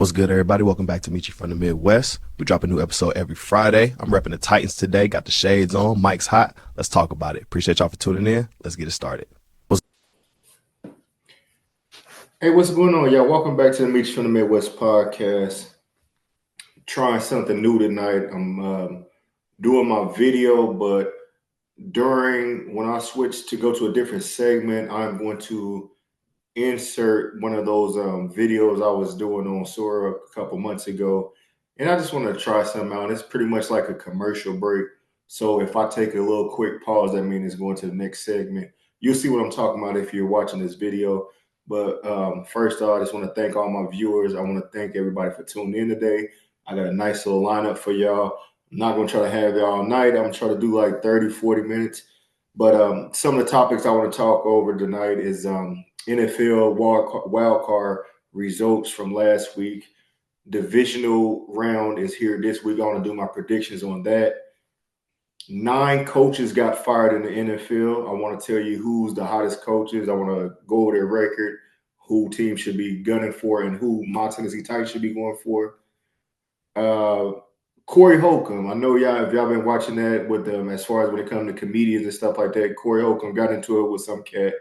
What's good, everybody? Welcome back to Mechee from the Midwest. We drop a new episode every Friday. I'm repping the Titans today. Got the shades on. Mike's hot. Let's talk about it. Appreciate y'all for tuning in. Let's get it started. Hey, what's going on, y'all? Welcome back to the Meet from the Midwest podcast. Trying something new tonight. I'm doing my video, but when I switch to go to a different segment, I'm going to insert one of those videos I was doing on Sora a couple months ago. And I just want to try something out. It's pretty much like a commercial break. So if I take a little quick pause, that means it's going to the next segment. You'll see what I'm talking about if you're watching this video. But first off, I just want to thank all my viewers. I want to thank everybody for tuning in today. I got a nice little lineup for y'all. I'm not going to try to have y'all all night. I'm going to try to do like 30, 40 minutes. But some of the topics I want to talk over tonight is NFL wild card results from last week. Divisional round is here this week. I want to do my predictions on that. 9 coaches got fired in the NFL. I want to tell you who's the hottest coaches. I want to go over their record, who teams should be gunning for, and who my Tennessee Titans should be going for. Corey Holcomb. I know y'all, if y'all been watching that with them, as far as when it comes to comedians and stuff like that, Corey Holcomb got into it with some cat.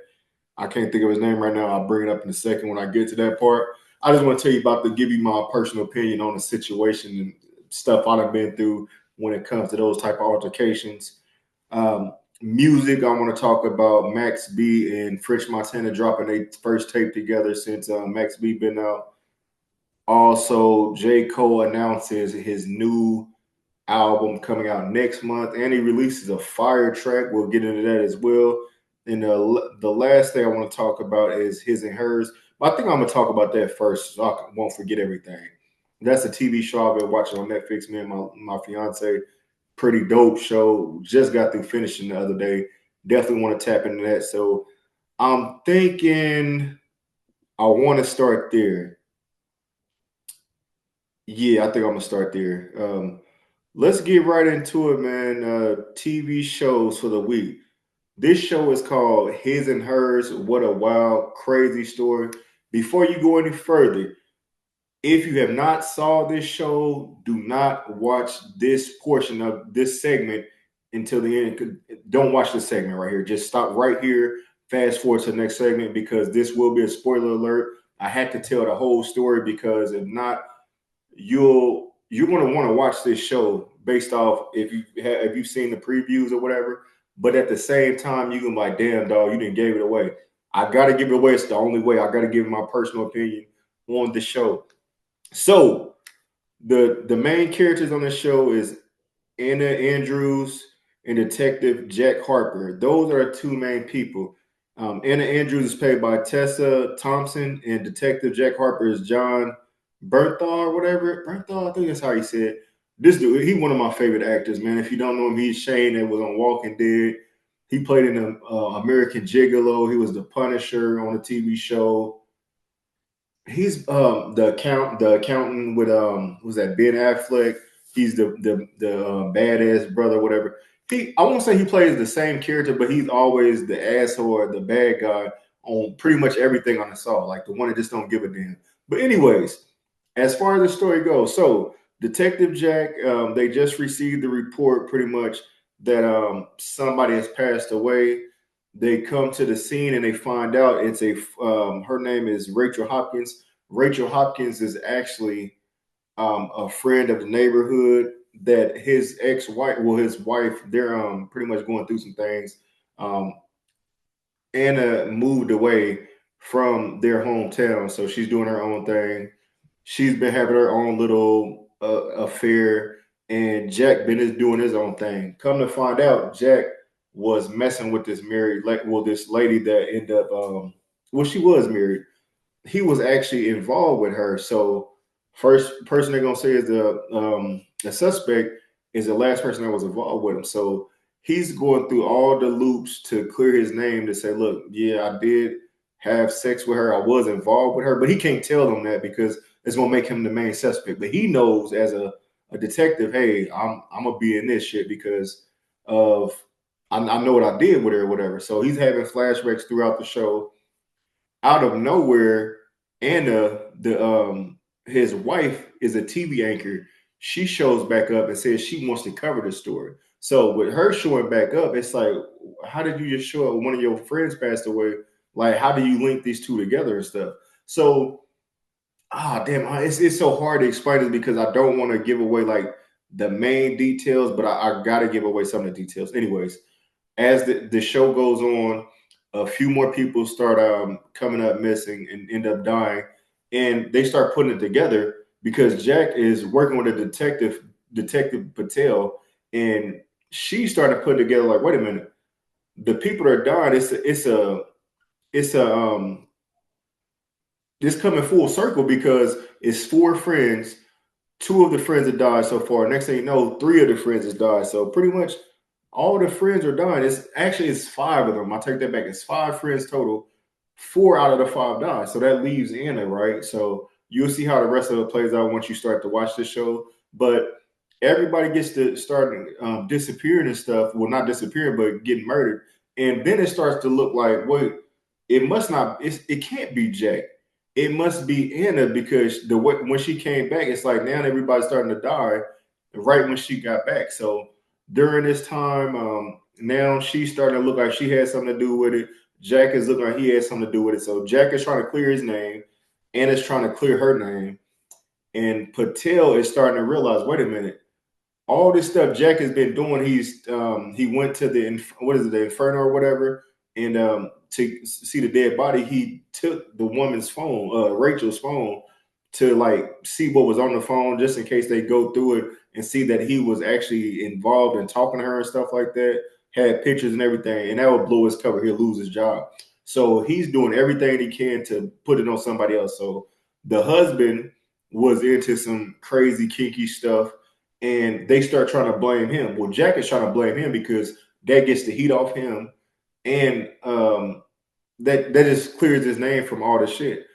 I can't think of his name right now. I'll bring it up in a second when I get to that part. I just want to tell you about give you my personal opinion on the situation and stuff I've been through when it comes to those type of altercations. Music, I want to talk about Max B and French Montana dropping their first tape together since Max B been out. Also, J. Cole announces his new album coming out next month, and he releases a fire track. We'll get into that as well. And the last thing I want to talk about is His and Hers. But I think I'm going to talk about that first so I won't forget everything. That's a TV show I've been watching on Netflix. Me and my fiance, pretty dope show. Just got through finishing the other day. Definitely want to tap into that. So I'm thinking I want to start there. Yeah, I think I'm going to start there. Let's get right into it, man. TV shows for the week. This show is called His and Hers. What a wild, crazy story. Before you go any further, if you have not saw this show, do not watch this portion of this segment until the end. Don't watch the segment right here. Just stop right here. Fast forward to the next segment because this will be a spoiler alert. I had to tell the whole story because if not, you're going to want to watch this show based off if you've seen the previews or whatever. But at the same time, you can be like, damn, dog, you didn't give it away. I got to give it away. It's the only way. I got to give my personal opinion on the show. So the main characters on the show is Anna Andrews and Detective Jack Harper. Those are the two main people. Anna Andrews is played by Tessa Thompson, and Detective Jack Harper is John Bernthal or whatever. Bernthal, I think that's how he said. This dude, he's one of my favorite actors, man. If you don't know him, he's Shane that was on Walking Dead. He played in American Gigolo. He was the Punisher on a TV show. He's the accountant with was that Ben Affleck? He's the badass brother, whatever. I won't say he plays the same character, but he's always the asshole or the bad guy on pretty much everything on the saw, like the one that just don't give a damn. But anyways, as far as the story goes, so Detective Jack, they just received the report pretty much that somebody has passed away. They come to the scene and they find out it's her name is Rachel Hopkins. Rachel Hopkins is actually a friend of the neighborhood that his ex-wife, his wife, they're pretty much going through some things. Anna moved away from their hometown, so she's doing her own thing. She's been having her own little affair, and Jack been is doing his own thing. Come to find out, Jack was messing with this this lady that ended up she was married. He was actually involved with her. So first person they're gonna say is the suspect is the last person that was involved with him. So he's going through all the loops to clear his name to say, look, yeah, I did have sex with her. I was involved with her, but he can't tell them that because it's gonna make him the main suspect. But he knows as a detective, hey, I'm gonna be in this shit because of I know what I did with her or whatever. So he's having flashbacks throughout the show. Out of nowhere, Anna, his wife is a TV anchor. She shows back up and says she wants to cover the story. So with her showing back up, it's like, how did you just show up when one of your friends passed away? Like, how do you link these two together and stuff? So, damn, it's so hard to explain this because I don't want to give away like the main details, but I got to give away some of the details. Anyways, as the show goes on, a few more people start coming up missing and end up dying, and they start putting it together because Jack is working with a Detective Patel, and she started putting together like, wait a minute, the people that are dying, it's coming full circle because it's four friends. Two of the friends have died so far. Next thing you know, three of the friends have died. So pretty much all the friends are dying. It's five of them. I take that back. It's five friends total. Four out of the five died. So that leaves Anna, right? So you'll see how the rest of it plays out once you start to watch the show. But everybody gets to start disappearing and stuff. Well, not disappearing, but getting murdered. And then it starts to look like, wait, it must not. It can't be Jack. It must be Anna because when she came back, it's like now everybody's starting to die right when she got back. So during this time, now she's starting to look like she had something to do with it. Jack is looking like he had something to do with it. So Jack is trying to clear his name. Anna's trying to clear her name. And Patel is starting to realize, wait a minute, all this stuff Jack has been doing. He went to the Inferno or whatever, and to see the dead body, he took the woman's phone, Rachel's phone, to like see what was on the phone, just in case they go through it and see that he was actually involved in talking to her and stuff like that. Had pictures and everything, and that would blow his cover. He'll lose his job. So he's doing everything he can to put it on somebody else. So the husband was into some crazy kinky stuff, and they start trying to blame him. Well, Jack is trying to blame him because that gets the heat off him, and that just clears his name from all the shit.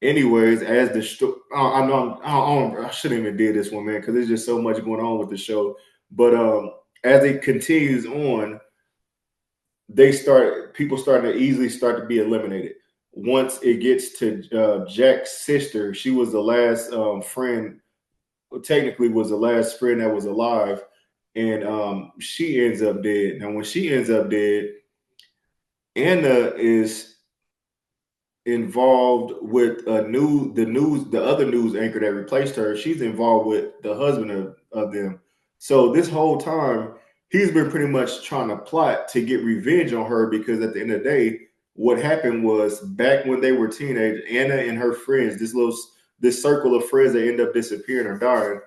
Anyways, as the I know I shouldn't even did this one, man, because there's just so much going on with the show. But as it continues on, people starting to easily start to be eliminated. Once it gets to Jack's sister, she was the last friend, technically was the last friend that was alive, and she ends up dead. Now, when she ends up dead, Anna is involved with the other news anchor that replaced her. She's involved with the husband of them. So this whole time, he's been pretty much trying to plot to get revenge on her because at the end of the day, what happened was back when they were teenagers, Anna and her friends, this circle of friends that end up disappearing or dying,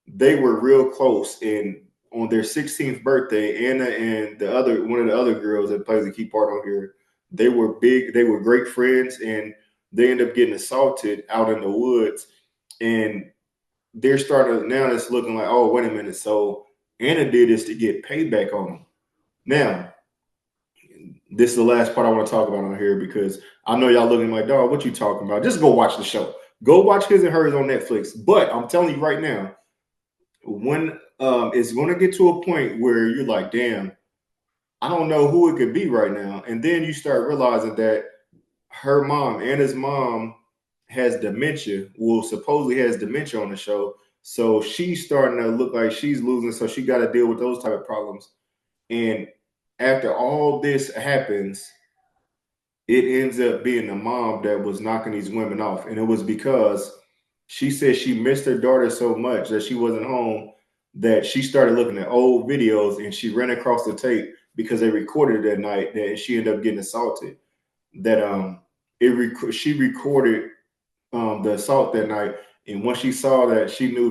they were real close. And on their 16th birthday, Anna and one of the other girls that plays a key part on here, they were great friends, and they end up getting assaulted out in the woods. And they're starting now it's looking like, oh, wait a minute. So Anna did this to get payback on them. Now, this is the last part I want to talk about on here because I know y'all looking like, dog, what you talking about? Just go watch the show. Go watch His and Hers on Netflix. But I'm telling you right now, when it's going to get to a point where you're like, damn, I don't know who it could be right now. And then you start realizing that her mom, Anna's mom, has dementia. Well, supposedly has dementia on the show. So she's starting to look like she's losing. So she got to deal with those type of problems. And after all this happens, it ends up being the mom that was knocking these women off. And it was because she said she missed her daughter so much that she wasn't home that she started looking at old videos and she ran across the tape because they recorded it that night that she ended up getting assaulted. That she recorded the assault that night, and once she saw that, she knew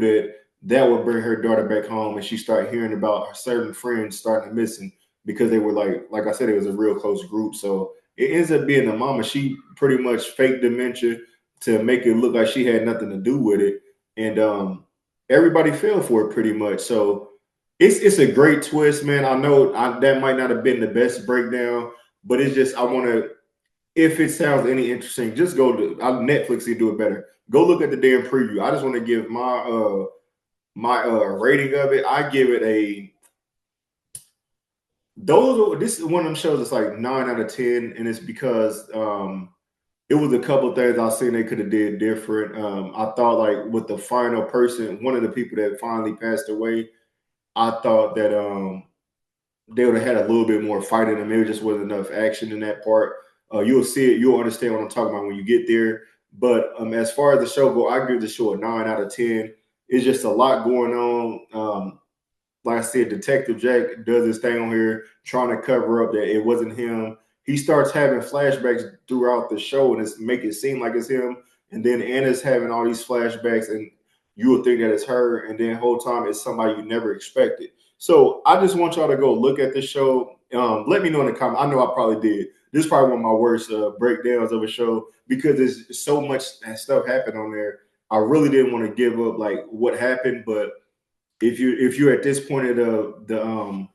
that would bring her daughter back home, and she started hearing about her certain friends starting to missing because they were like I said, it was a real close group. So it ends up being the mama. She pretty much faked dementia to make it look like she had nothing to do with it, and everybody fell for it pretty much. So it's a great twist, man. I know that might not have been the best breakdown, but it's just I want to. If it sounds any interesting, just go to Netflix to do it better. Go look at the damn preview. I just want to give my rating of it. I give it a this is one of them shows that's like 9 out of 10, and it's because it was a couple things I seen they could have did different. I thought like with the final person, one of the people that finally passed away, I thought that they would have had a little bit more fight in them. Maybe just wasn't enough action in that part. You'll see it. You'll understand what I'm talking about when you get there. But as far as the show go, I give the show a 9 out of 10. It's just a lot going on. Like I said, Detective Jack does his thing on here, trying to cover up that it wasn't him. He starts having flashbacks throughout the show, and it's make it seem like it's him. And then Anna's having all these flashbacks, and you will think that it's her, and then the whole time it's somebody you never expected. So I just want y'all to go look at the show. Let me know in the comments. I know I probably did. This is probably one of my worst breakdowns of a show because there's so much stuff happened on there. I really didn't want to give up like what happened, but if you're at this point of the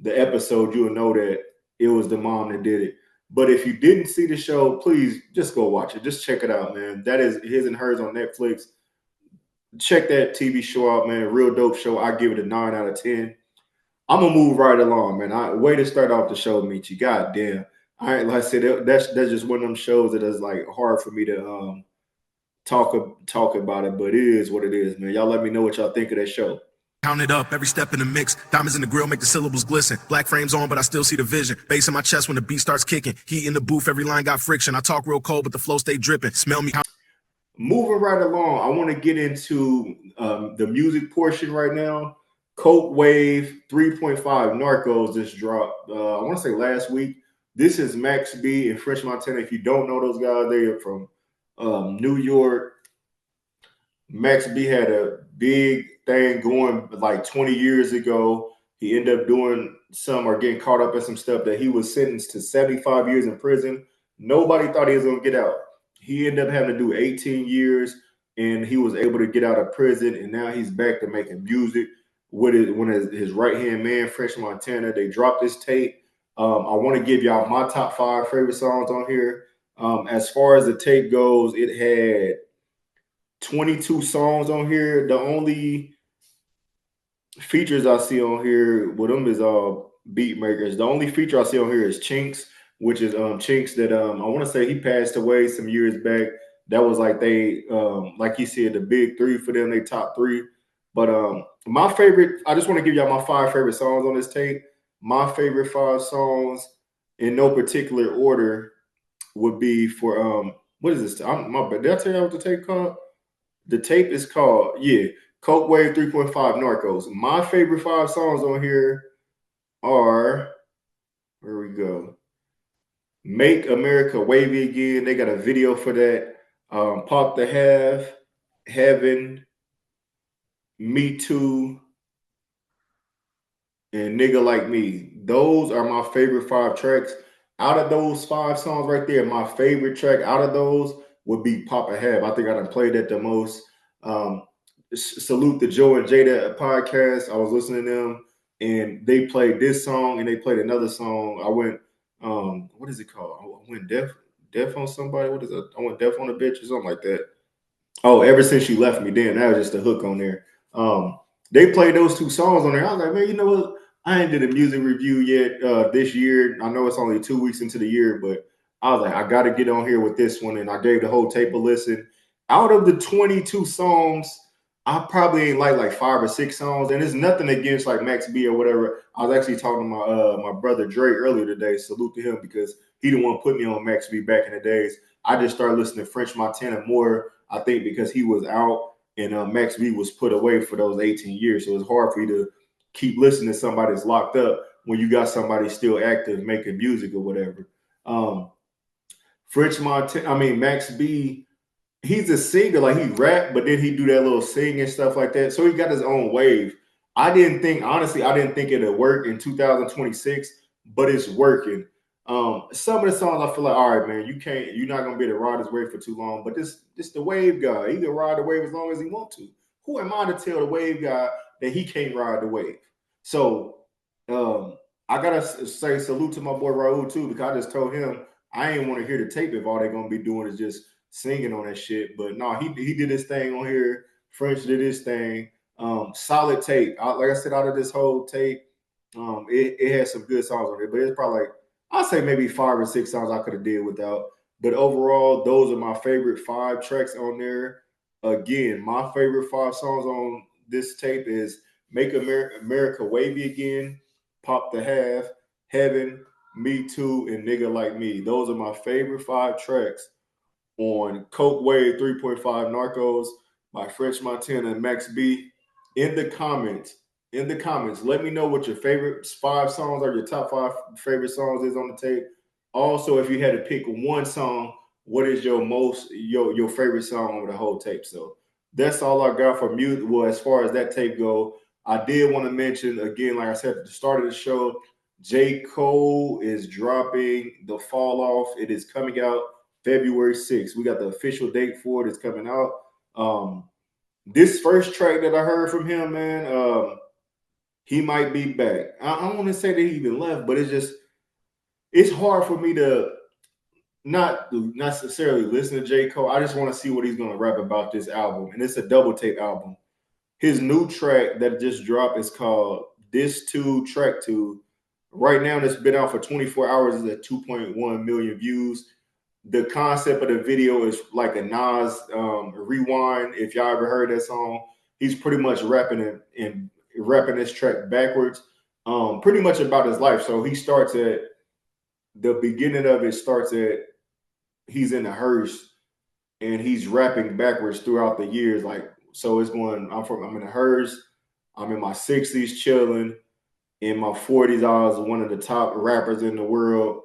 episode, you'll know that it was the mom that did it. But if you didn't see the show, please just go watch it. Just check it out, man. That is His and Hers on Netflix. Check that TV show out, man. Real dope show. I give it a 9 out of 10. I'm gonna move right along, man. Way to start off the show, Mechee. God damn. All right, like I said, that's just one of them shows that is like hard for me to talk about it, but it is what it is, man. Y'all let me know what y'all think of that show. Count it up, every step in the mix. Diamonds in the grill make the syllables glisten. Black frames on, but I still see the vision. Bass in my chest when the beat starts kicking. Heat in the booth, every line got friction. I talk real cold, but the flow stay dripping. Smell me. Moving right along, I want to get into the music portion right now. Coke Wave 3.5 Narcos just dropped, I want to say last week. This is Max B and French Montana. If you don't know those guys, they are from New York. Max B had a big thing going like 20 years ago. He ended up doing some or getting caught up in some stuff that he was sentenced to 75 years in prison. Nobody thought he was going to get out. He ended up having to do 18 years and he was able to get out of prison. And now he's back to making music with his right hand man, French Montana. They dropped this tape. I want to give y'all my top 5 favorite songs on here. As far as the tape goes, it had 22 songs on here. The only features I see on here with them is beat makers. The only feature I see on here is Chinks, which is Chinks that I want to say he passed away some years back. That was like they like he said, the big 3 for them, they top 3. But my favorite, I just want to give y'all my 5 favorite songs on this tape. My favorite 5 songs in no particular order would be for what is this? My bad. Did I tell you what the tape called? The tape is called, Coke Wave 3.5 Narcos. My favorite 5 songs on here are, where we go, Make America Wavy Again. They got a video for that. Pop the Have, Heaven, Me Too, and Nigga Like Me. Those are my favorite 5 tracks. Out of those 5 songs right there, my favorite track out of those would be Papa Have. I think I done played that the most. Salute the Joe and Jada podcast. I was listening to them and they played this song and they played another song. I went, what is it called? I went deaf on somebody. What is it? I went deaf on a bitch or something like that. Oh, Ever Since You Left Me. Damn, that was just a hook on there. They played those 2 songs on there. I was like, man, you know what? I ain't did a music review yet this year. I know it's only 2 weeks into the year, but I was like, I got to get on here with this one. And I gave the whole tape a listen. Out of the 22 songs, I probably ain't like 5 or 6 songs. And it's nothing against like Max B or whatever. I was actually talking to my brother Dre earlier today. Salute to him because he the one put me on Max B back in the days. I just started listening to French Montana more, I think, because he was out and Max B was put away for those 18 years. So it's hard for you to keep listening to somebody that's locked up when you got somebody still active making music or whatever. Max B, he's a singer, like he rap, but then he do that little sing and stuff like that. So he got his own wave. Honestly, I didn't think it'd work in 2026, but it's working. Some of the songs I feel like, all right, man, you're not gonna be able to ride this wave for too long. But this the wave guy. He can ride the wave as long as he want to. Who am I to tell the wave guy that he can't ride the wave? So I gotta say salute to my boy Raul too, because I just told him I ain't want to hear the tape if all they're gonna be doing is just singing on that shit. But no, he did his thing on here. French did his thing. Solid tape. Like I said, out of this whole tape, it had some good songs on it, but it's probably like I'll say maybe 5 or 6 songs I could have did without. But overall, those are my favorite 5 tracks on there. Again, my favorite 5 songs on this tape is Make America Wavy Again, Pop the Half, Heaven, Me Too, and Nigga Like Me. Those are my favorite 5 tracks on Coke Wave 3.5 Narcos by French Montana and Max B. In the comments, let me know what your favorite 5 songs or your top 5 favorite songs is on the tape. Also, if you had to pick one song, what is your favorite song over the whole tape? So that's all I got for music. Well, as far as that tape go, I did want to mention again, like I said at the start of the show, J. Cole is dropping The Fall Off. It is coming out February 6th. We got the official date for it. It's coming out. This first track that I heard from him, man, he might be back. I don't want to say that he even left, but it's hard for me to not necessarily listen to J. Cole. I just want to see what he's going to rap about this album. And it's a double tape album. His new track that just dropped is called This 2 Track 2. Right now, it's been out for 24 hours. It's at 2.1 million views. The concept of the video is like a Nas rewind. If y'all ever heard that song, he's pretty much rapping and rapping this track backwards, pretty much about his life. So he starts at the beginning of it starts at he's in a hearse and he's rapping backwards throughout the years. Like, so it's going, I'm in a hearse, I'm in my 60s chilling. In my 40s, I was one of the top rappers in the world.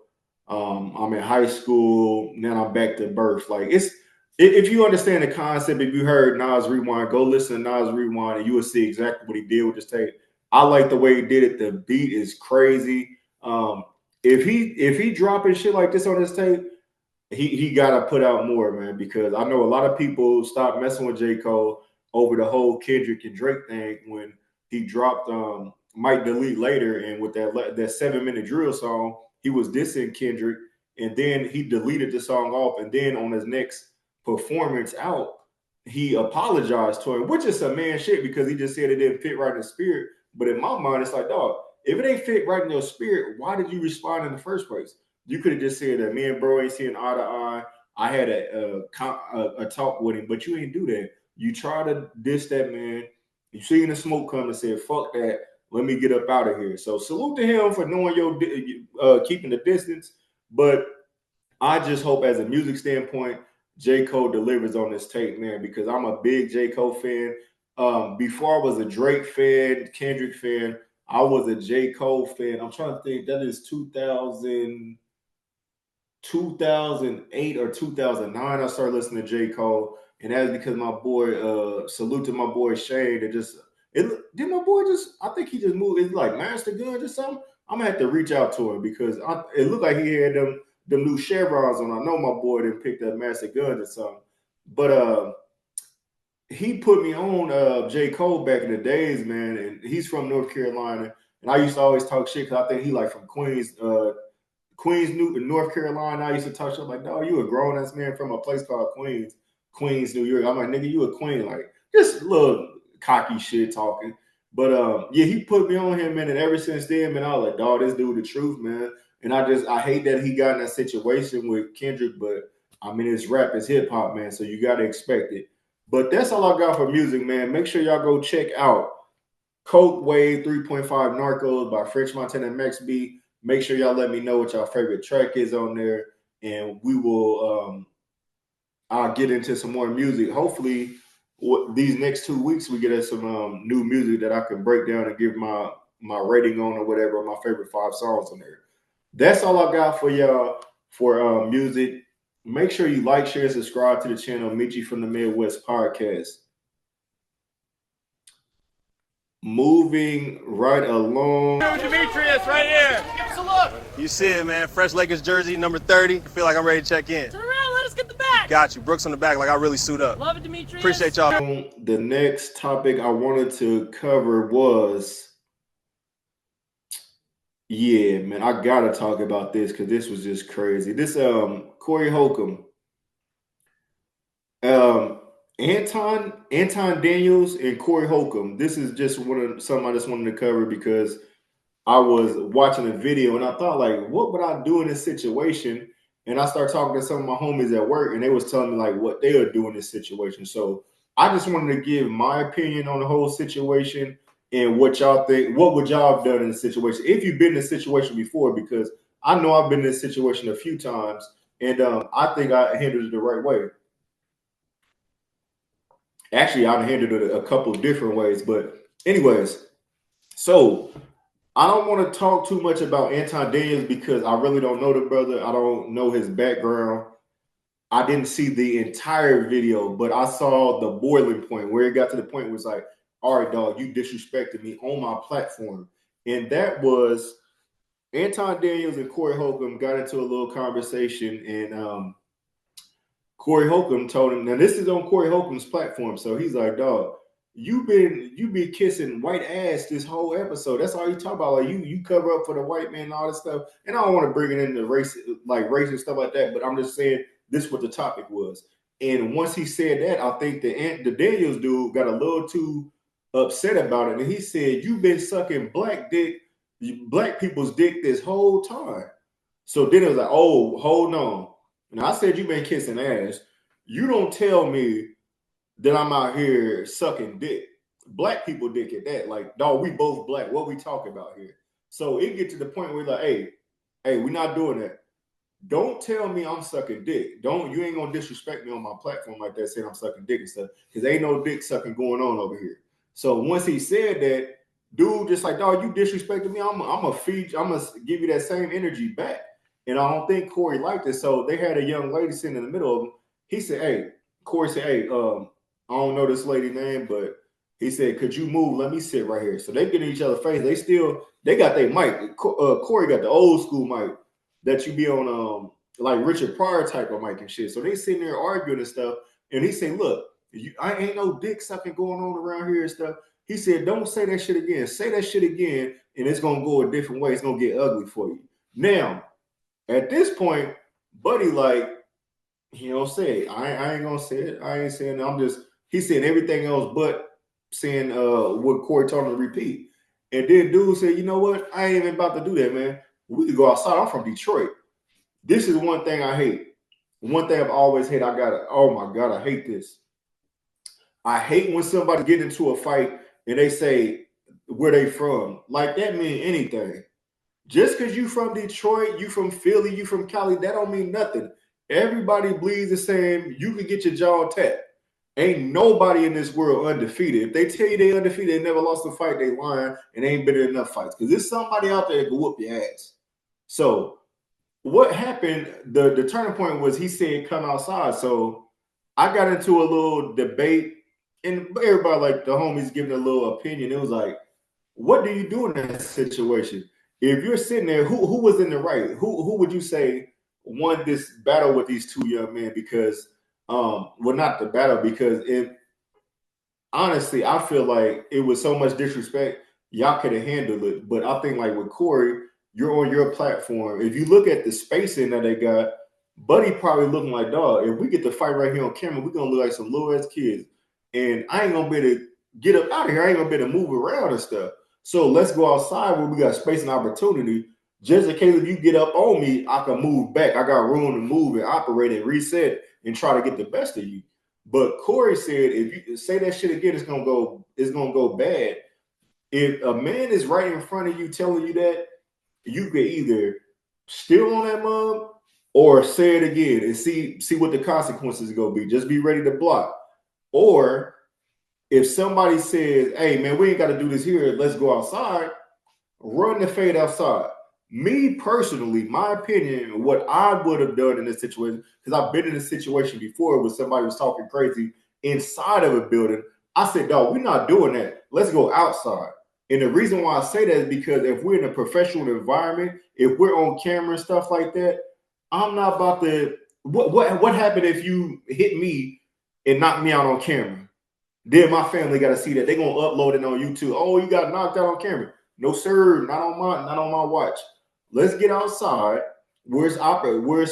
I'm in high school, now I'm back to birth. Like, if you understand the concept, if you heard Nas Rewind, go listen to Nas Rewind and you will see exactly what he did with this tape. I like the way he did it. The beat is crazy. If he dropping shit like this on his tape, he gotta put out more, man, because I know a lot of people stopped messing with J. Cole over the whole Kendrick and Drake thing when he dropped Might Delete Later, and with that 7-minute drill song, he was dissing Kendrick, and then he deleted the song off, and then on his next performance out, he apologized to him, which is some man shit because he just said it didn't fit right in the spirit. But in my mind, it's like, dog, if it ain't fit right in your spirit, why did you respond in the first place? You could have just said that me and bro ain't seeing eye to eye. I had a talk with him, but you ain't do that. You try to diss that man. You seen the smoke come and said, fuck that. Let me get up out of here. So salute to him for knowing keeping the distance. But I just hope as a music standpoint, J. Cole delivers on this tape, man, because I'm a big J. Cole fan. Before I was a Drake fan, Kendrick fan, I was a J. Cole fan. I'm trying to think, that is 2008 or 2009, I started listening to J. Cole. And that's because my boy, salute to my boy Shane, did my boy I think he just moved, it's like Master Guns or something. I'm gonna have to reach out to him because it looked like he had them new chevrons on. I know my boy didn't pick up Master Guns or something. But he put me on J. Cole back in the days, man, and he's from North Carolina. And I used to always talk shit because I think he like from Queens, North Carolina. I used to talk shit like, no, you a grown ass man from a place called Queens, New York. I'm like, nigga, you a queen, like just a little cocky shit talking. But yeah, he put me on him, man, and ever since then, man, I was like, dog, this dude the truth, man. And I hate that he got in that situation with Kendrick, but I mean, it's rap, it's hip hop, man, so you gotta expect it. But that's all I got for music, man. Make sure y'all go check out Coke Wave 3.5 Narcos by French Montana and Max B. Make sure y'all let me know what y'all favorite track is on there, and we will I'll get into some more music. Hopefully, these next 2 weeks we get us some new music that I can break down and give my rating on or whatever, my favorite 5 songs on there. That's all I got for y'all for music. Make sure you like, share, subscribe to the channel, Mechee from the Midwest podcast. Moving right along. Demetrius, right here. Give us a look. You see it, man. Fresh Lakers jersey, number 30. I feel like I'm ready to check in. Turn around, let us get the back. Got you. Brooks on the back, like I really suit up. Love it, Demetrius. Appreciate y'all. The next topic I wanted to cover was, yeah, man, I gotta talk about this because this was just crazy. This Corey Holcomb, Anton Daniels and Corey Holcomb. This is just something I just wanted to cover because I was watching a video and I thought, like, what would I do in this situation? And I started talking to some of my homies at work, and they was telling me like what they are doing in this situation. So I just wanted to give my opinion on the whole situation and what y'all think. What would y'all have done in the situation if you've been in a situation before? Because I know I've been in this situation a few times, and I think I handled it the right way. Actually, I handled it a couple of different ways, but anyways, so I don't want to talk too much about Anton Daniels because I really don't know the brother. I don't know his background. I didn't see the entire video, but I saw the boiling point where it got to the point where it's like, all right, dog, you disrespected me on my platform. And that was Anton Daniels and Corey Holcomb got into a little conversation, and Corey Holcomb told him, now this is on Corey Holcomb's platform. So he's like, dog, you been kissing white ass this whole episode. That's all you talk about. Like you cover up for the white man and all this stuff. And I don't want to bring it into race and stuff like that, but I'm just saying this is what the topic was. And once he said that, I think the Daniels dude got a little too upset about it. And he said, you've been sucking black people's dick this whole time. So then it was like, oh, hold on. Now I said you've been kissing ass. You don't tell me that I'm out here sucking dick. Black people dick at that. Like, dog, we both black. What we talking about here? So it get to the point where like, hey, we're not doing that. Don't tell me I'm sucking dick. You ain't gonna disrespect me on my platform like that, saying I'm sucking dick and stuff. Because ain't no dick sucking going on over here. So once he said that, dude just like, dog, you disrespected me. I'm gonna give you that same energy back. And I don't think Corey liked it. So they had a young lady sitting in the middle of them. He said, hey, Corey said, hey, I don't know this lady's name, but he said, could you move? Let me sit right here. So they get in each other's face. They got their mic. Corey got the old school mic that you be on like Richard Pryor type of mic and shit. So they sitting there arguing and stuff. And he said, look, I ain't no dick sucking going on around here and stuff. He said, don't say that shit again. Say that shit again, and it's going to go a different way. It's going to get ugly for you. Now, at this point, Buddy, like, he don't say it. I ain't gonna say it. I ain't saying it. He's saying everything else but saying what Corey told him to repeat. And then dude said, you know what? I ain't even about to do that, man. We could go outside. I'm from Detroit. This is one thing I hate. One thing I've always hated. Oh my God, I hate this. I hate when somebody get into a fight and they say where they from. Like that mean anything. Just because you from Detroit, you from Philly, you from Cali, that don't mean nothing. Everybody bleeds the same. You can get your jaw tapped. Ain't nobody in this world undefeated. If they tell you they undefeated, they never lost a fight, they lying, and they ain't been in enough fights. Because there's somebody out there that can whoop your ass. So what happened, the turning point was he said come outside. So I got into a little debate, and everybody, like the homies, giving a little opinion. It was like, what do you do in that situation? If you're sitting there, who was in the right? Who would you say won this battle with these two young men? Because well, not the battle, because honestly, I feel like it was so much disrespect, y'all could have handled it. But I think like with Corey, you're on your platform. If you look at the spacing that they got, Buddy probably looking like, dog, if we get to fight right here on camera, we're gonna look like some little ass kids. And I ain't gonna be able to get up out of here. I ain't gonna be able to move around and stuff. So let's go outside where we got space and opportunity. Just in case if you get up on me, I can move back. I got room to move and operate and reset and try to get the best of you. But Corey said, if you say that shit again, it's gonna go bad. If a man is right in front of you telling you that, you could either steal on that mug or say it again and see what the consequences are gonna be. Just be ready to block. Or if somebody says, hey, man, we ain't got to do this here, let's go outside, run the fade outside. Me personally, my opinion, what I would have done in this situation, because I've been in this situation before where somebody was talking crazy inside of a building, I said, dog, we're not doing that. Let's go outside. And the reason why I say that is because if we're in a professional environment, if we're on camera and stuff like that, I'm not about to, what happened if you hit me and knock me out on camera? Then my family got to see that. They're gonna upload it on YouTube. Oh, you got knocked out on camera. No, sir, not on my watch. Let's get outside. Where's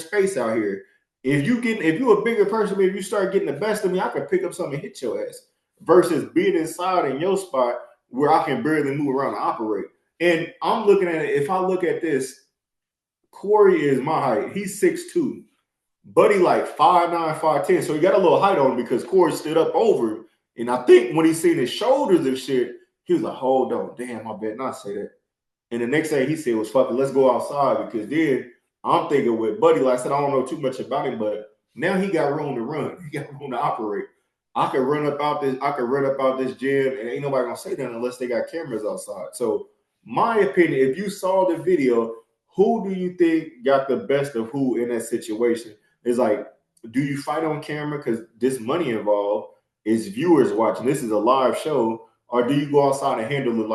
space out here? If you're a bigger person, if you start getting the best of me, I can pick up something and hit your ass. Versus being inside in your spot where I can barely move around and operate. And I'm looking at it, if I look at this, Corey is my height. He's 6'2". Buddy like 5'9", 5'10". So he got a little height on him because Corey stood up over him. And I think when he seen his shoulders and shit, he was like, hold on, damn, I better not say that. And the next thing he said was, fuck it, let's go outside. Because then I'm thinking with Buddy, like I said, I don't know too much about him, but now he got room to run. He got room to operate. I could run up out this gym, and ain't nobody gonna say that unless they got cameras outside. So my opinion, if you saw the video, who do you think got the best of who in that situation? It's like, do you fight on camera because there's money involved? Is viewers watching? This is a live show, or do you go outside and handle it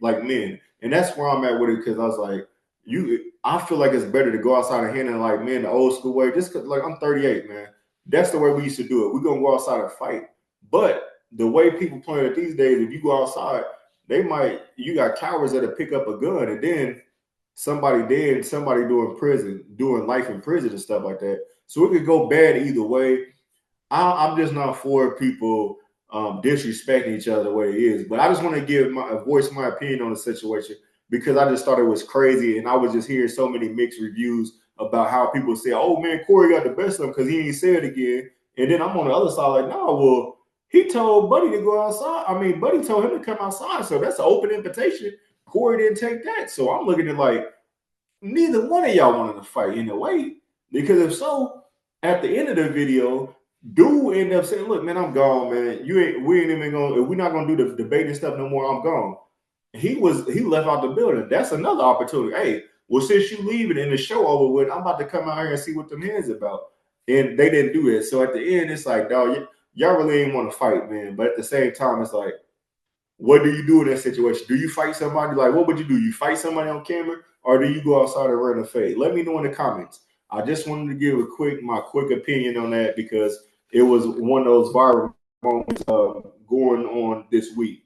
like men? And that's where I'm at with it, because I was like, I feel like it's better to go outside and handle it like men, the old school way. Just 'cause, like, I'm 38, man. That's the way we used to do it. We're gonna go outside and fight. But the way people play it these days, if you go outside, you got cowards that'll pick up a gun, and then somebody dead, somebody doing life in prison and stuff like that. So it could go bad either way. I'm just not for people disrespecting each other the way it is. But I just want to voice my opinion on the situation, because I just thought it was crazy, and I was just hearing so many mixed reviews about how people say, "Oh man, Corey got the best of him because he ain't say it again." And then I'm on the other side like, "No, well, he told Buddy to go outside. I mean, Buddy told him to come outside, so that's an open invitation. Corey didn't take that." So I'm looking at like, neither one of y'all wanted to fight in a way, because if so, at the end of the video, dude ended up saying, "Look, man, I'm gone, man. We're not gonna do the debating stuff no more. I'm gone." He left out the building. That's another opportunity. Hey, well, since you leaving and the show over with, I'm about to come out here and see what them hands about. And they didn't do it. So at the end, it's like, dog, y'all really ain't want to fight, man. But at the same time, it's like, what do you do in that situation? Do you fight somebody? Like, what would you do? You fight somebody on camera, or do you go outside and run a fade? Let me know in the comments. I just wanted to give my quick opinion on that, because it was one of those viral moments going on this week.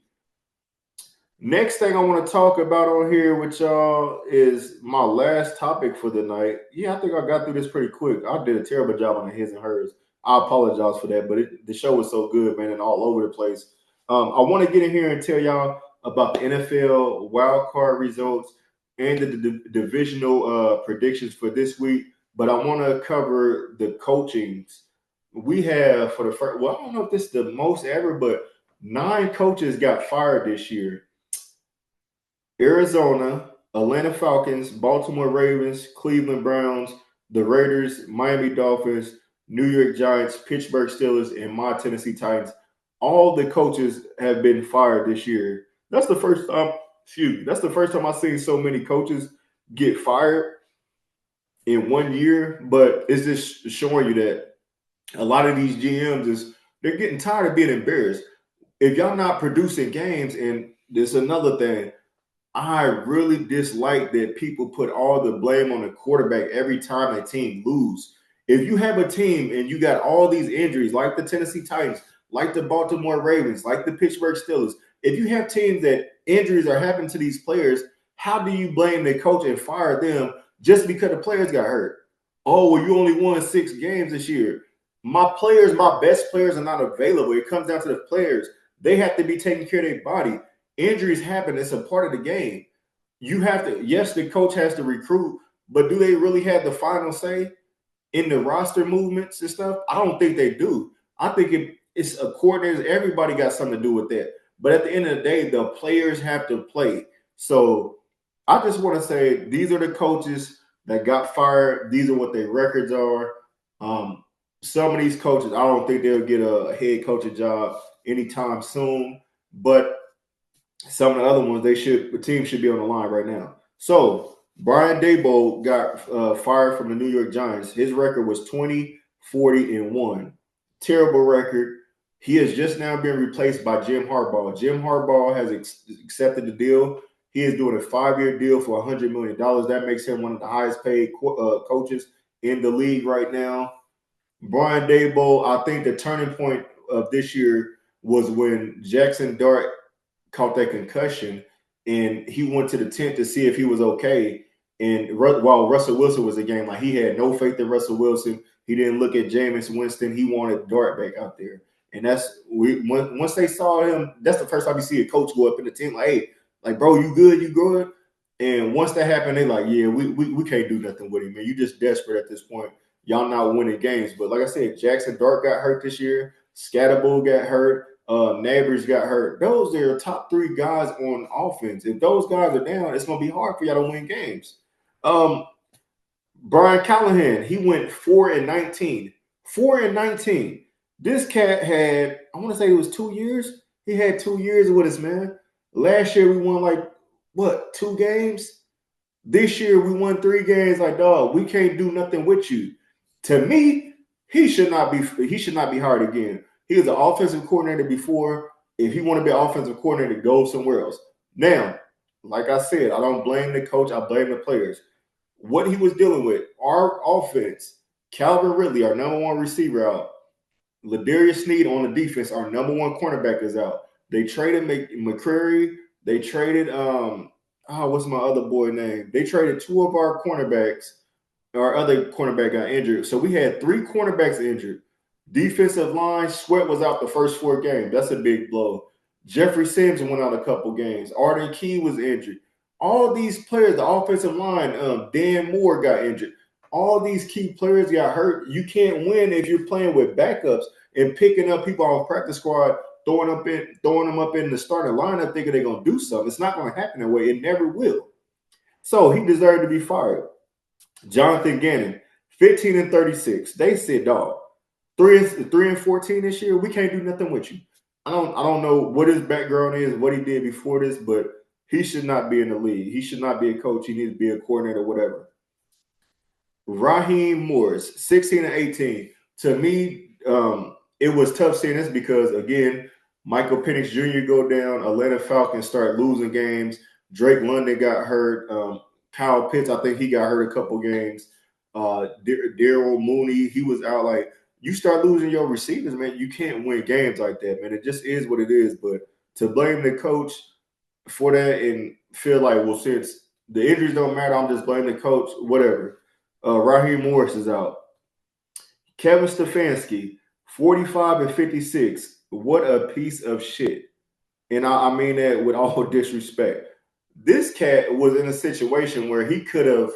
Next thing I want to talk about on here with y'all is my last topic for the night. Yeah, I think I got through this pretty quick. I did a terrible job on the his and hers. I apologize for that, but the show was so good, man, and all over the place. I want to get in here and tell y'all about the NFL wild card results and the divisional predictions for this week. But I want to cover the coachings. We have for the first, well, I don't know if this is the most ever, but 9 coaches got fired this year. Arizona, Atlanta Falcons, Baltimore Ravens, Cleveland Browns, the Raiders, Miami Dolphins, New York Giants, Pittsburgh Steelers, and my Tennessee Titans. All the coaches have been fired this year. That's the first time, that's the first time I've seen so many coaches get fired in 1 year. But it's just showing you that a lot of these GMs they're getting tired of being embarrassed. If y'all not producing games, and there's another thing, I really dislike that people put all the blame on the quarterback every time a team lose. If you have a team and you got all these injuries, like the Tennessee Titans, like the Baltimore Ravens, like the Pittsburgh Steelers, if you have teams that injuries are happening to these players, how do you blame the coach and fire them just because the players got hurt? Oh, well, you only won 6 games this year. My best players are not available. It comes down to the players. They have to be taking care of their body. Injuries happen. It's a part of the game. You have to, yes, the coach has to recruit, but do they really have the final say in the roster movements and stuff? I don't think they do. I think it's a coordinator. Everybody got something to do with that. But at the end of the day, the players have to play. So I just want to say these are the coaches that got fired. These are what their records are. Some of these coaches, I don't think they'll get a head coaching job anytime soon. But some of the other ones, the team should be on the line right now. So Brian Daboll got fired from the New York Giants. His record was 20-40-1. Terrible record. He has just now been replaced by Jim Harbaugh. Jim Harbaugh has accepted the deal. He is doing a 5-year deal for $100 million. That makes him one of the highest paid coaches in the league right now. Brian Daboll, I think the turning point of this year was when Jackson Dart caught that concussion, and he went to the tent to see if he was okay. And while Russell Wilson was in the game, like, he had no faith in Russell Wilson. He didn't look at Jameis Winston. He wanted Dart back out there. And once they saw him, that's the first time you see a coach go up in the tent like, hey, like, bro, you good? You good? And once that happened, they like, yeah, we can't do nothing with him, man. You just desperate at this point. Y'all not winning games. But like I said, Jackson Dart got hurt this year. Scatterbull got hurt. Neighbors got hurt. Those are top 3 guys on offense. If those guys are down, it's gonna be hard for y'all to win games. Brian Callahan, he went 4-19. 4-19. This cat had, I want to say it was 2 years. He had 2 years with us, man. Last year we won like what, 2 games? This year we won 3 games. Like, dog, we can't do nothing with you. To me, he should not be hired again. He was an offensive coordinator before. If he want to be an offensive coordinator, go somewhere else. Now, like I said, I don't blame the coach. I blame the players. What he was dealing with, our offense, Calvin Ridley, our number 1 receiver, out. Ladarius Sneed on the defense, our number 1 cornerback, is out. They traded McCreary. They traded what's my other boy name? They traded 2 of our cornerbacks. Our other cornerback got injured. So we had 3 cornerbacks injured. Defensive line, Sweat was out the first 4 games. That's a big blow. Jeffrey Sims went out a couple games. Arden Key was injured. All these players, the offensive line, Dan Moore got injured. All these key players got hurt. You can't win if you're playing with backups and picking up people off practice squad, throwing them up in the starting lineup, thinking they're gonna do something. It's not gonna happen that way. It never will. So he deserved to be fired. Jonathan Gannon, 15-36. They said, dog, 3-14 this year. We can't do nothing with you. I don't know what his background is, what he did before this, but he should not be in the league. He should not be a coach. He needs to be a coordinator, whatever. Raheem Morris, 16-18. To me, it was tough seeing this because, again, Michael Penix Jr. go down. Atlanta Falcons start losing games. Drake London got hurt. Kyle Pitts, I think he got hurt a couple games. Daryl Mooney, he was out. Like, you start losing your receivers, man, you can't win games like that, man. It just is what it is. But to blame the coach for that and feel like, well, since the injuries don't matter, I'm just blaming the coach, whatever. Raheem Morris is out. Kevin Stefanski, 45-56. What a piece of shit. And I mean that with all disrespect. This cat was in a situation where he could have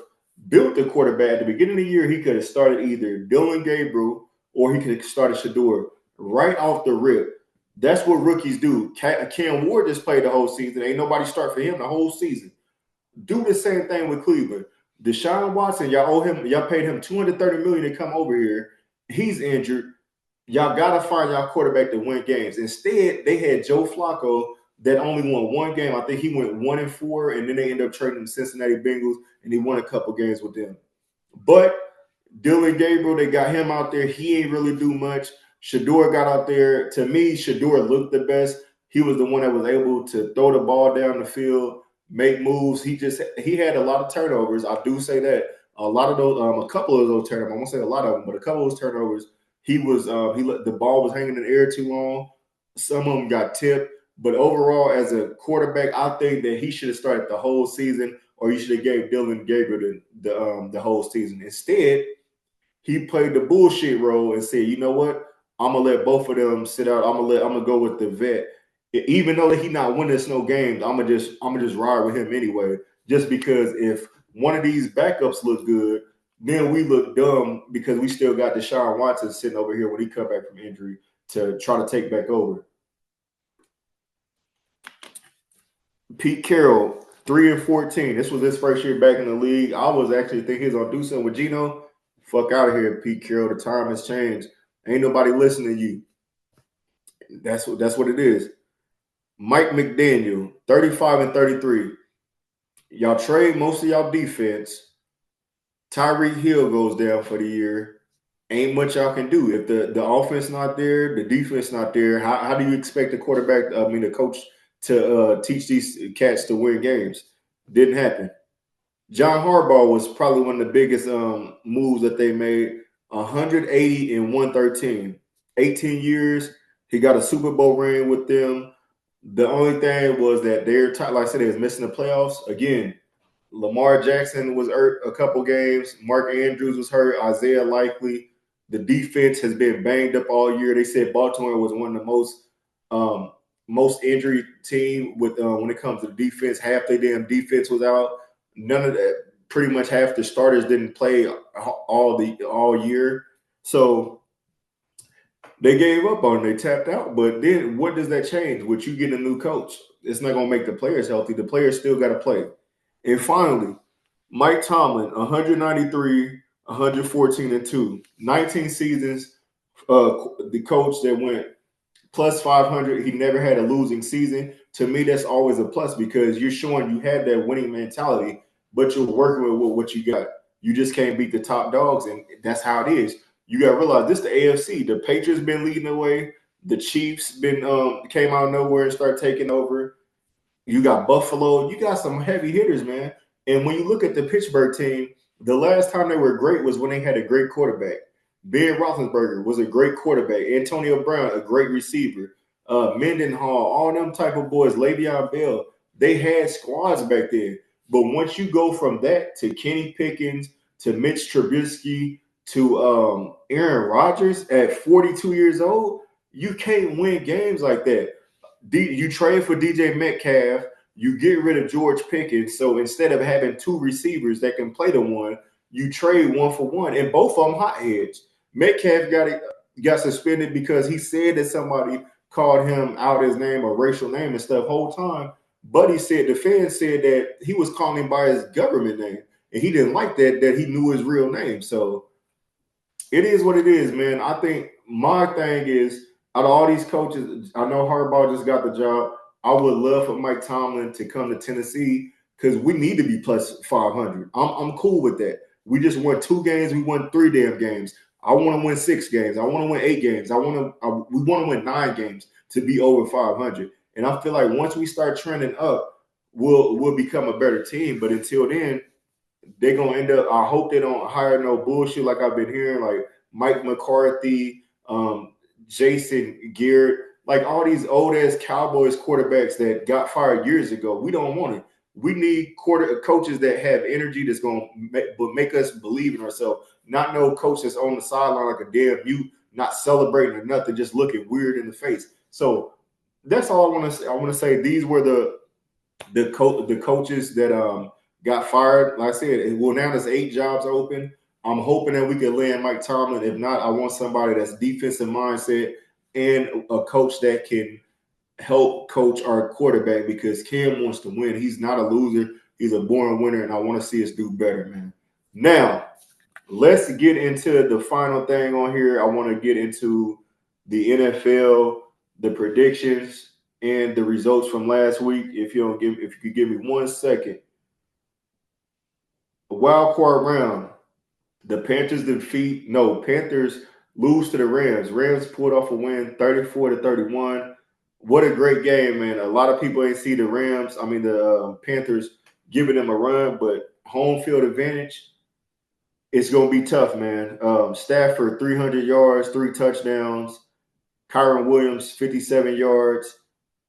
built the quarterback. At the beginning of the year, he could have started either Dylan Gabriel or he could have started Shador right off the rip. That's what rookies do. Cam Ward just played the whole season. Ain't nobody start for him the whole season. Do the same thing with Cleveland. Deshaun Watson, y'all paid him $230 million to come over here. He's injured. Y'all gotta find y'all quarterback to win games. Instead, they had Joe Flacco that only won 1 game. I think he went 1-4, and then they ended up trading the Cincinnati Bengals, and he won a couple games with them. But Dylan Gabriel, they got him out there. He ain't really do much. Shador got out there. To me, Shador looked the best. He was the one that was able to throw the ball down the field, make moves. He had a lot of turnovers. I do say that. A lot of those, a couple of those turnovers, I won't say a lot of them, but a couple of those turnovers, he let the ball was hanging in the air too long. Some of them got tipped. But overall, as a quarterback, I think that he should have started the whole season, or you should have gave Dylan Gabriel the whole season. Instead, he played the bullshit role and said, you know what? I'm gonna let both of them sit out. I'm gonna go with the vet. Even though that he not winning us no games, I'm gonna just ride with him anyway. Just because if one of these backups look good, then we look dumb because we still got Deshaun Watson sitting over here when he come back from injury to try to take back over. Pete Carroll, 3-14. This was his first year back in the league. I was actually thinking he was gonna do something with Geno. Fuck out of here, Pete Carroll. The time has changed. Ain't nobody listening to you. That's what it is. Mike McDaniel, 35-33. Y'all trade most of y'all defense. Tyreek Hill goes down for the year. Ain't much y'all can do. If the offense not there, the defense not there, how do you expect the coach to teach these cats to win games? Didn't happen. John Harbaugh was probably one of the biggest moves that they made. 180-113. 18 years. He got a Super Bowl ring with them. The only thing was that they're, like I said, they was missing the playoffs. Again, Lamar Jackson was hurt a couple games. Mark Andrews was hurt. Isaiah Likely. The defense has been banged up all year. They said Baltimore was one of the most injury team with when it comes to defense. Half their damn defense was out. none of that. Pretty much half the starters didn't play all year, so they gave up on it. They tapped out. But then, what does that change? With you getting a new coach, it's not going to make the players healthy. The players still got to play. And finally, Mike Tomlin, 193, 114 and 2, 19 seasons. The coach that went plus 500. He never had a losing season. To me, that's always a plus because you're showing you had that winning mentality, but you're working with what you got. You just can't beat the top dogs, and that's how it is. You got to realize this the AFC. The Patriots been leading the way. The Chiefs been came out of nowhere and started taking over. You got Buffalo. You got some heavy hitters, man. And when you look at the Pittsburgh team, the last time they were great was when they had a great quarterback. Ben Roethlisberger was a great quarterback. Antonio Brown, a great receiver. Mendenhall, all them type of boys, Le'Veon Bell, they had squads back then. But once you go from that to Kenny Pickens, to Mitch Trubisky, to Aaron Rodgers at 42 years old, you can't win games like that. You trade for DJ Metcalf, you get rid of George Pickens. So instead of having two receivers that can play the one, you trade 1-for-1, and both of them hotheads. Metcalf got suspended because he said that somebody called him out his name or racial name and stuff whole time. Buddy said the fans said that he was calling him by his government name, and he didn't like that he knew his real name. So it is what it is, man. I think my thing is, out of all these coaches, I know Harbaugh just got the job. I would love for Mike Tomlin to come to Tennessee because we need to be plus 500. I'm cool with that. We just won 2 games. We won 3 damn games. I want to win 6 games. I want to win 8 games. We want to win 9 games to be over 500. And I feel like once we start trending up, we'll become a better team. But until then, they're gonna end up. I hope they don't hire no bullshit like I've been hearing, like Mike McCarthy, Jason Garrett, like all these old ass Cowboys quarterbacks that got fired years ago. We don't want it. We need coaches that have energy that's going to make us believe in ourselves. Not no coach that's on the sideline like a damn mute, not celebrating or nothing, just looking weird in the face. So that's all I want to say. I want to say these were the coaches that got fired. Like I said, well, now there's 8 jobs open. I'm hoping that we can land Mike Tomlin. If not, I want somebody that's defensive mindset and a coach that can help coach our quarterback because Cam wants to win. He's not a loser. He's a born winner, and I want to see us do better, man. Now, let's get into the final thing on here. I want to get into the NFL, the predictions, and the results from last week. If you could give me 1 second. Wild card round. The Panthers lose to the Rams. Rams pulled off a win, 34-31. What a great game, man. A lot of people ain't see the Panthers giving them a run, but home field advantage, it's going to be tough, man. Stafford, 300 yards, 3 touchdowns. Kyron Williams, 57 yards.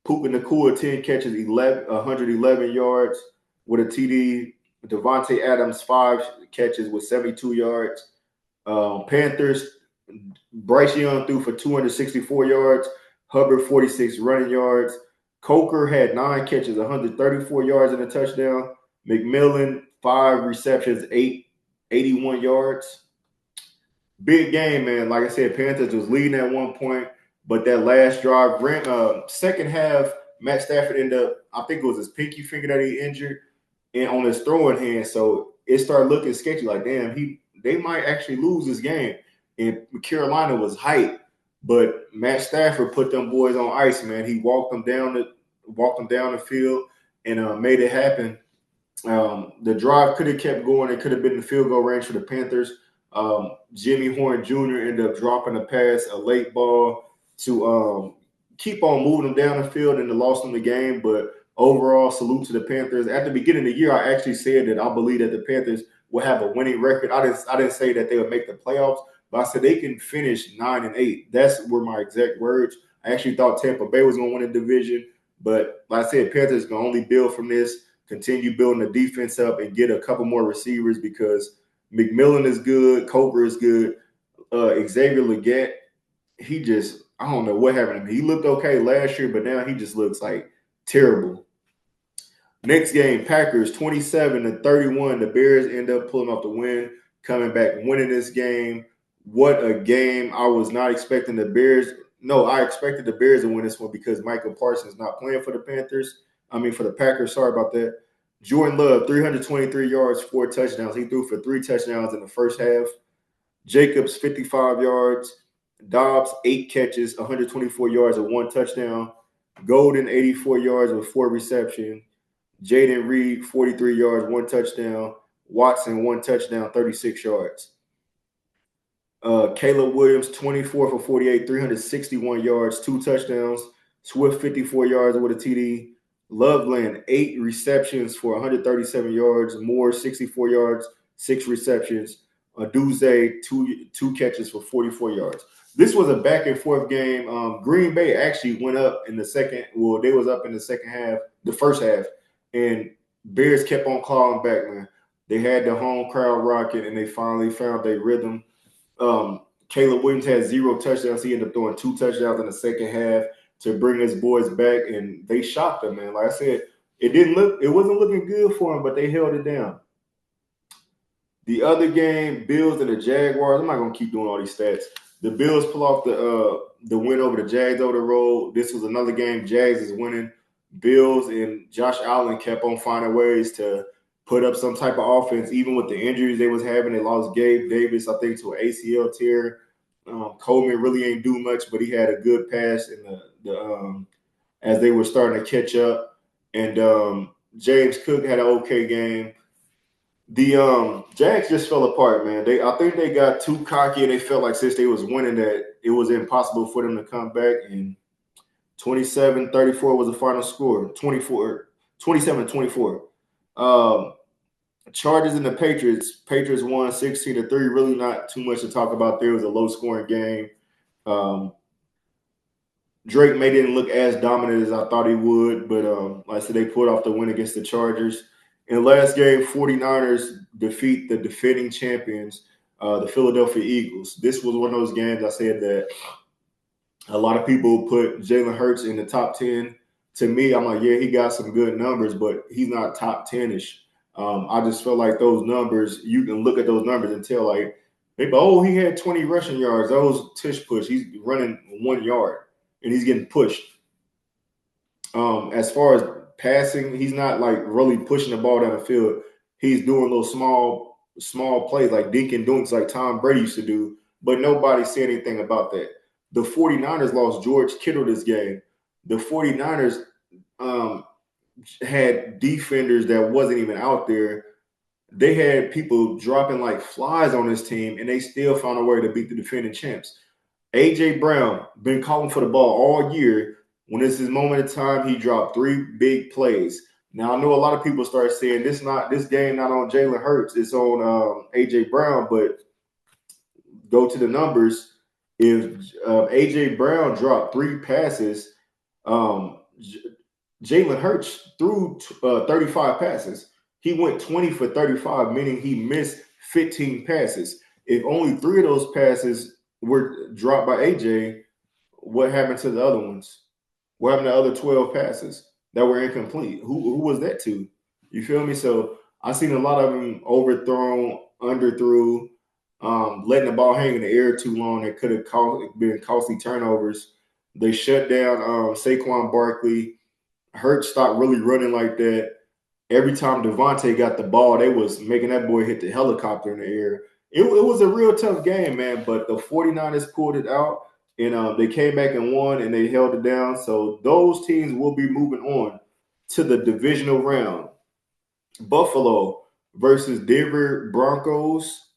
Puka Nacua, 10 catches, 111 yards with a TD. Devontae Adams, 5 catches with 72 yards. Panthers, Bryce Young threw for 264 yards. Hubbard, 46 running yards. Coker had 9 catches, 134 yards and a touchdown. McMillan, 5 receptions, 81 yards. Big game, man. Like I said, Panthers was leading at one point, but that last drive, second half, Matt Stafford ended up, I think it was his pinky finger that he injured, and on his throwing hand. So it started looking sketchy. Like, damn, they might actually lose this game. And Carolina was hyped. But Matt Stafford put them boys on ice, man. He walked them down the field and made it happen. The drive could have kept going. It could have been the field goal range for the Panthers. Jimmy Horn Jr. ended up dropping a pass, a late ball to keep on moving them down the field, and they lost them the game. But overall, salute to the Panthers. At the beginning of the year, I actually said that I believe that the Panthers will have a winning record. I didn't say that they would make the playoffs, but I said they can finish 9-8. That's were my exact words. I actually thought Tampa Bay was going to win the division, but like I said, Panthers can only build from this, continue building the defense up, and get a couple more receivers because McMillan is good, Coker is good, Xavier Legette, I don't know what happened to him. He looked okay last year, but now he just looks like terrible. Next game, Packers 27-31. The Bears end up pulling off the win, coming back, winning this game. What a game. I was not expecting the Bears. No, I expected the Bears to win this one because Michael Parsons not playing for the for the Packers. Sorry about that. Jordan Love, 323 yards, 4 touchdowns. He threw for 3 touchdowns in the first half. Jacobs, 55 yards. Dobbs, 8 catches, 124 yards and 1 touchdown. Golden, 84 yards with 4 receptions. Jaden Reed, 43 yards, 1 touchdown. Watson, 1 touchdown, 36 yards. Caleb Williams, 24 for 48, 361 yards, 2 touchdowns. Swift, 54 yards with a TD. Loveland, 8 receptions for 137 yards. Moore, 64 yards, 6 receptions. Aduze, two catches for 44 yards. This was a back and forth game. Green Bay actually went up in the second. Well, they was up in the first half, and Bears kept on clawing back, man. They had the home crowd rocking, and they finally found their rhythm. Caleb Williams had 0 touchdowns. He ended up throwing 2 touchdowns in the second half to bring his boys back, and they shocked them, man. Like I said, it wasn't looking good for them, but they held it down. The other game, Bills and the Jaguars. I'm not gonna keep doing all these stats. The Bills pull off the win over the Jags over the road. This was another game. Jags is winning. Bills and Josh Allen kept on finding ways to put up some type of offense, even with the injuries they was having. They lost Gabe Davis, I think, to an ACL tear. Coleman really ain't do much, but he had a good pass in the as they were starting to catch up. And James Cook had an okay game. The Jags just fell apart, man. I think they got too cocky, and they felt like since they was winning that it was impossible for them to come back. And 27-34 was the final score. 27-24. Chargers and the Patriots. Patriots won 16-3. Really not too much to talk about there. It was a low-scoring game. Drake May didn't look as dominant as I thought he would, but like I said, they pulled off the win against the Chargers. In the last game, 49ers defeat the defending champions, the Philadelphia Eagles. This was one of those games I said that a lot of people put Jalen Hurts in the top 10. To me, I'm like, yeah, he got some good numbers, but he's not top 10-ish. I just feel like those numbers, you can look at those numbers and tell, like, he had 20 rushing yards. That was tush push. He's running 1 yard, and he's getting pushed. As far as passing, he's not like really pushing the ball down the field. He's doing those small plays like dink and dunks like Tom Brady used to do, but nobody said anything about that. The 49ers lost George Kittle this game. The 49ers had defenders that wasn't even out there. They had people dropping like flies on this team, and they still found a way to beat the defending champs. A.J. Brown been calling for the ball all year. When it's his moment of time, he dropped 3 big plays. Now, I know a lot of people start saying this game not on Jalen Hurts, it's on A.J. Brown, but go to the numbers. If A.J. Brown dropped 3 passes, Jalen Hurts threw 35 passes. He went 20 for 35, meaning he missed 15 passes. If only 3 of those passes were dropped by A.J., what happened to the other ones? What happened to the other 12 passes that were incomplete? Who was that to? You feel me? So I seen a lot of them overthrown, underthrew, letting the ball hang in the air too long. That could have been costly turnovers. They shut down Saquon Barkley. Hurts stopped really running like that. Every time Devontae got the ball, they was making that boy hit the helicopter in the air. It was a real tough game, man, but the 49ers pulled it out. And they came back and won, and they held it down. So those teams will be moving on to the divisional round. Buffalo versus Denver Broncos.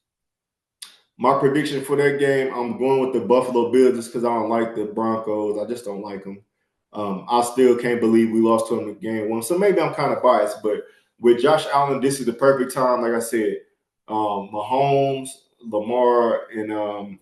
My prediction for that game, I'm going with the Buffalo Bills just because I don't like the Broncos. I just don't like them. I still can't believe we lost to them in game 1. So maybe I'm kind of biased, but with Josh Allen, this is the perfect time. Like I said, Mahomes, Lamar, and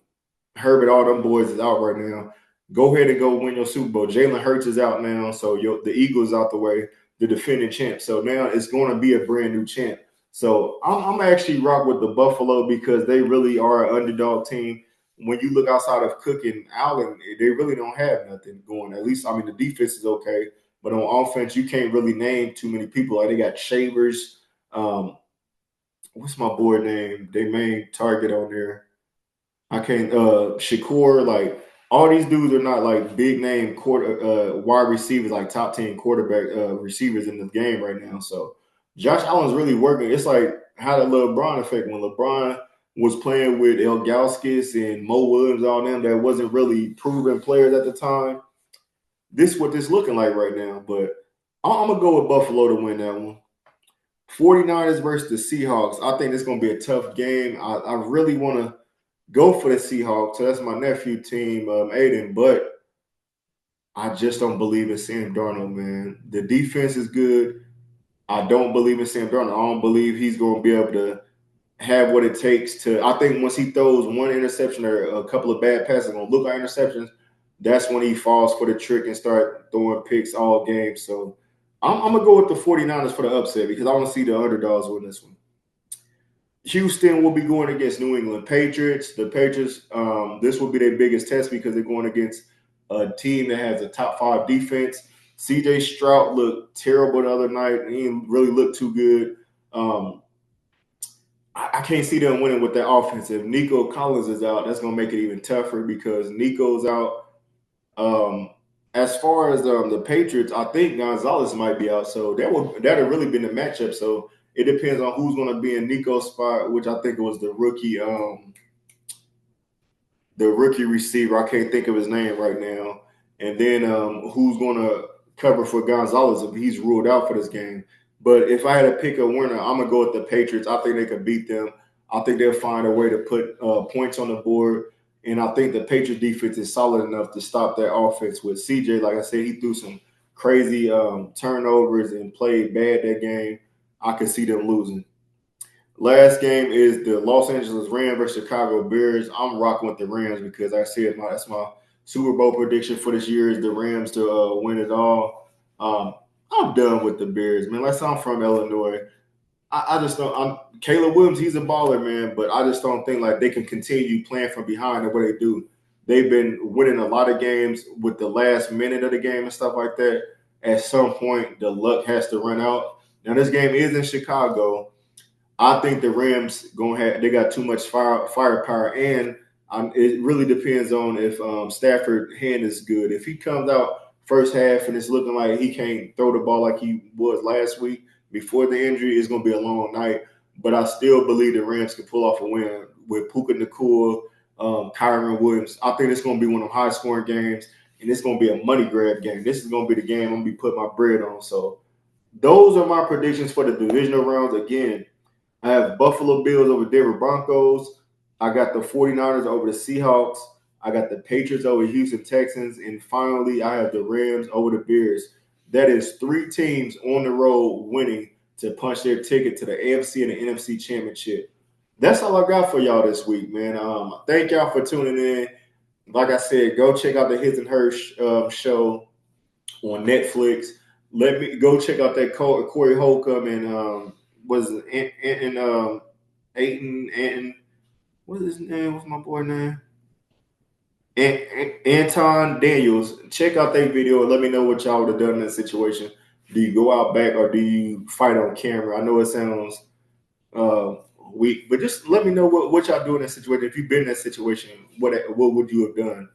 Herbert, all them boys is out right now. Go ahead and go win your Super Bowl. Jalen Hurts is out now, so the Eagles out the way, the defending champ. So now it's going to be a brand new champ. So I'm actually rock with the Buffalo because they really are an underdog team. When you look outside of Cook and Allen, they really don't have nothing going. At least, the defense is okay. But on offense, you can't really name too many people. Like they got Shavers. What's my boy name? They main target on there. I can't. Shakur. Like all these dudes are not like big name wide receivers, like top 10 quarterback receivers in the game right now. So Josh Allen's really working. It's like how the LeBron effect when LeBron was playing with Elgauskas and Mo Williams, all them that wasn't really proven players at the time. This is what this looking like right now. But I'm gonna go with Buffalo to win that one. 49ers versus the Seahawks. I think it's gonna be a tough game. I really want to go for the Seahawks. So that's my nephew team, Aiden. But I just don't believe in Sam Darnold, man. The defense is good. I don't believe in Sam Darnold. I don't believe he's going to be able to have what it takes to. I think once he throws one interception or a couple of bad passes, going to look like interceptions, that's when he falls for the trick and start throwing picks all game. So I'm going to go with the 49ers for the upset because I want to see the underdogs win this one. Houston will be going against New England Patriots. The Patriots, this will be their biggest test because they're going against a team that has a top 5 defense. C.J. Stroud looked terrible the other night. He didn't really look too good. I can't see them winning with that offense. If Nico Collins is out, that's going to make it even tougher because Nico's out. As far as the Patriots, I think Gonzalez might be out. So that would really been the matchup. So it depends on who's going to be in Nico's spot, which I think it was the rookie receiver. I can't think of his name right now. And then who's going to cover for Gonzalez if he's ruled out for this game. But if I had to pick a winner, I'm going to go with the Patriots. I think they could beat them. I think they'll find a way to put points on the board. And I think the Patriots defense is solid enough to stop that offense with CJ. Like I said, he threw some crazy turnovers and played bad that game. I could see them losing. Last game is the Los Angeles Rams versus Chicago Bears. I'm rocking with the Rams because I said that's my Super Bowl prediction for this year is the Rams to win it all. I'm done with the Bears, man. Like I'm from Illinois. I just don't. Caleb Williams, he's a baller, man, but I just don't think like they can continue playing from behind the way they do. They've been winning a lot of games with the last minute of the game and stuff like that. At some point, the luck has to run out. Now this game is in Chicago. I think the Rams they got too much firepower, and it really depends on if Stafford's hand is good. If he comes out first half and it's looking like he can't throw the ball like he was last week before the injury, it's going to be a long night. But I still believe the Rams can pull off a win with Puka Nacua, Kyron Williams. I think it's going to be one of them high-scoring games, and it's going to be a money grab game. This is going to be the game I'm going to be putting my bread on. So those are my predictions for the divisional rounds. Again, I have Buffalo Bills over Denver Broncos. I got the 49ers over the Seahawks. I got the Patriots over Houston Texans. And finally, I have the Rams over the Bears. That is 3 teams on the road winning to punch their ticket to the AFC and the NFC Championship. That's all I got for y'all this week, man. Thank y'all for tuning in. Like I said, go check out the His and Hers show on Netflix. Let me go check out that Corey Holcomb and Anton. What is his name? What's my boy name? Anton Daniels. Check out that video and let me know what y'all would have done in that situation. Do you go out back or do you fight on camera? I know it sounds weak, but just let me know what y'all do in that situation. If you've been in that situation, what would you have done?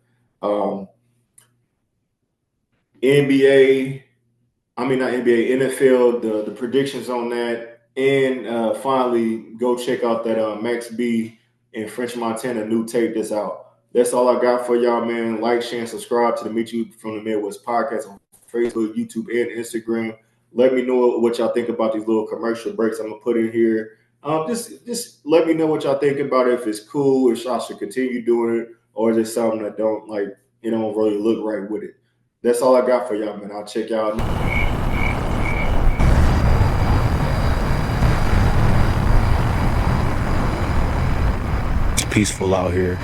NFL, the predictions on that. And finally, go check out that Max B and French Montana new tape that's out. That's all I got for y'all, man. Like, share, and subscribe to the Mechee from the Midwest podcast on Facebook, YouTube, and Instagram. Let me know what y'all think about these little commercial breaks I'm going to put in here. Just let me know what y'all think about it, if it's cool, if I should continue doing it, or is it something that don't really look right with it. That's all I got for y'all, man. I'll check y'all. It's peaceful out here.